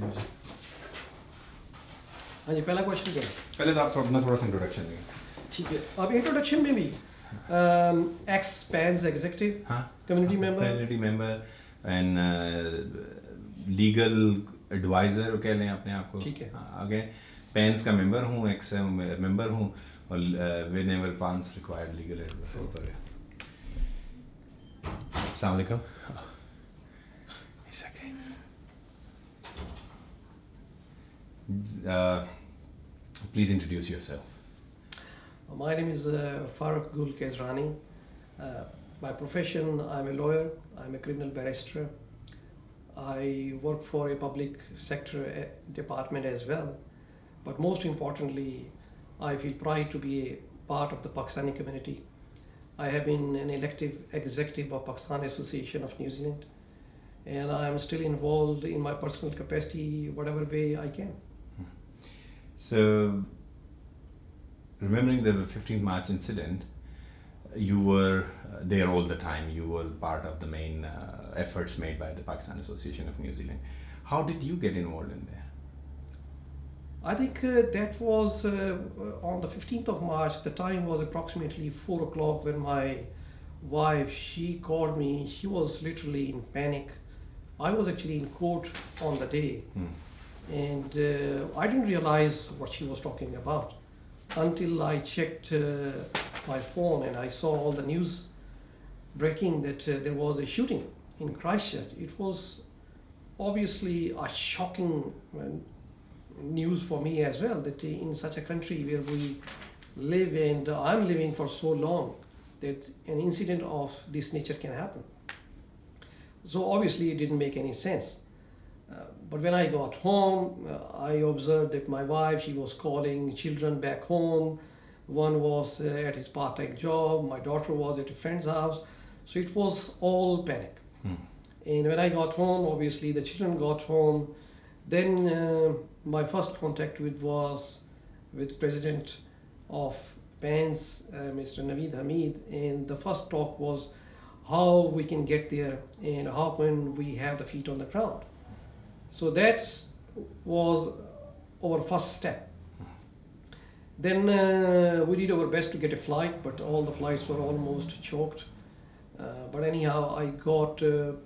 हाँ जी, पहला क्वेश्चन क्या है? पहले तो आप थोड़ा सा इंट्रोडक्शन देंगे. ठीक है, अब इंट्रोडक्शन में भी एक्स पैंस एग्जीक्यूटिव, हाँ, community member, community member and legal advisor कह लें अपने आप को. ठीक है. आगे पेंस का मेंबर हूँ, एक्स मेंबर हूँ, और वेन एवर पांस रिक्वायर्ड लीगल एडवाइजर. अस्सलाम वालेकुम. It's okay. Please introduce yourself. My name is Farooq Gul Kezrani. By profession, I'm a lawyer. I'm a criminal barrister. I work for a public sector department as well. But most importantly, I feel pride to be a part of the Pakistani community. I have been an elective executive of Pakistan Association of New Zealand, and I am still involved in my personal capacity, whatever way I can. So, remembering the 15th March incident, you were there all the time. You were part of the main efforts made by the Pakistan Association of New Zealand. How did you get involved in there? I think that was on the 15th of March. The time was approximately 4 o'clock when my wife, she called me. She was literally in panic. I was actually in court on the day, and I didn't realize what she was talking about until I checked my phone and I saw all the news breaking that there was a shooting in Christchurch. It was obviously a shocking news for me as well, that in such a country where we live and I'm living for so long, that an incident of this nature can happen. So obviously it didn't make any sense. But when I got home, I observed that my wife, she was calling children back home. One was at his part-time job. My daughter was at a friend's house. So it was all panic. And when I got home, obviously the children got home. Then my first contact was with President of PANS, Mr. Naveed Hamid, and the first talk was how we can get there and how can we have the feet on the ground. So that was our first step. Then we did our best to get a flight, but all the flights were almost choked. But anyhow, I got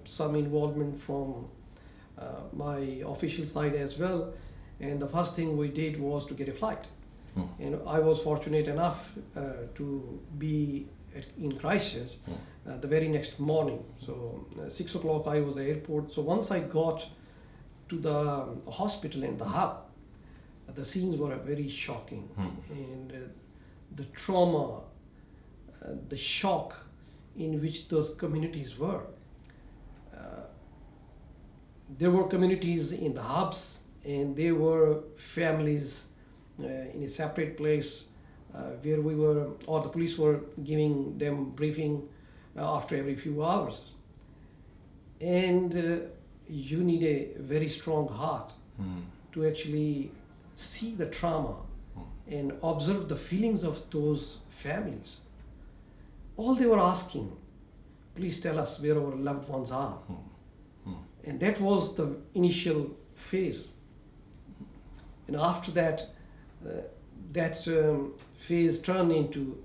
some involvement from my official side as well, and the first thing we did was to get a flight. And I was fortunate enough to be in Christchurch the very next morning. So 6 o'clock I was at the airport. So once I got to the hospital in the hub, the scenes were very shocking, and the trauma, the shock in which those communities were. There were communities in the hubs, and there were families in a separate place where we were, or the police were giving them briefing after every few hours. And you need a very strong heart to actually see the trauma and observe the feelings of those families. All they were asking, please tell us where our loved ones are. And that was the initial phase. And after that, phase turned into,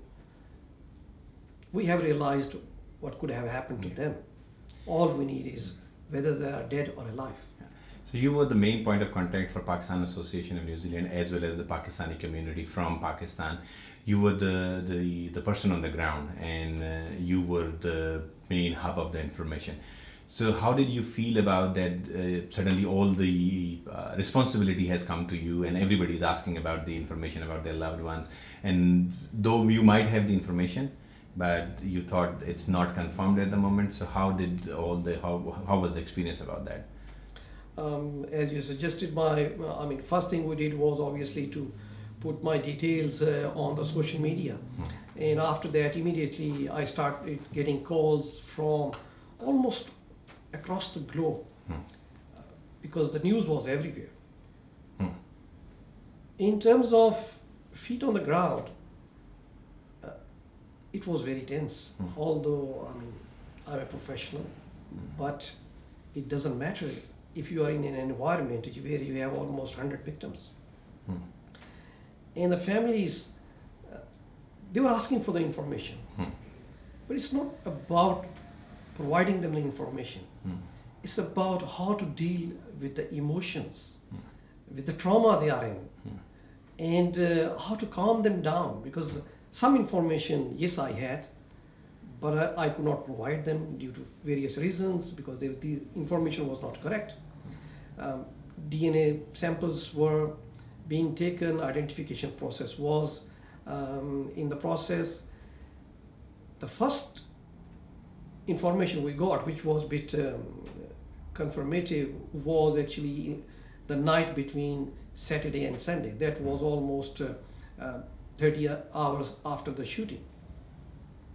we have realized what could have happened to them. All we need is whether they are dead or alive. So you were the main point of contact for Pakistan Association of New Zealand as well as the Pakistani community from Pakistan. You were the person on the ground, and you were the main hub of the information. So how did you feel about that? Suddenly all the responsibility has come to you, and everybody is asking about the information about their loved ones. And though you might have the information, but you thought it's not confirmed at the moment. So how did how was the experience about that? As you suggested, first thing we did was obviously to put my details on the social media. And after that, immediately I started getting calls from almost across the globe because the news was everywhere. In terms of feet on the ground, it was very tense. Although I'm a professional, but it doesn't matter if you are in an environment where you have almost 100 victims. And the families, they were asking for the information. But it's not about providing them the information. It's about how to deal with the emotions, with the trauma they are in, and how to calm them down. Because some information, yes, I had, but I could not provide them due to various reasons, because the information was not correct. DNA samples were being taken, identification process was in the process. The first information we got, which was a bit confirmative, was actually the night between Saturday and Sunday. That was almost 30 hours after the shooting.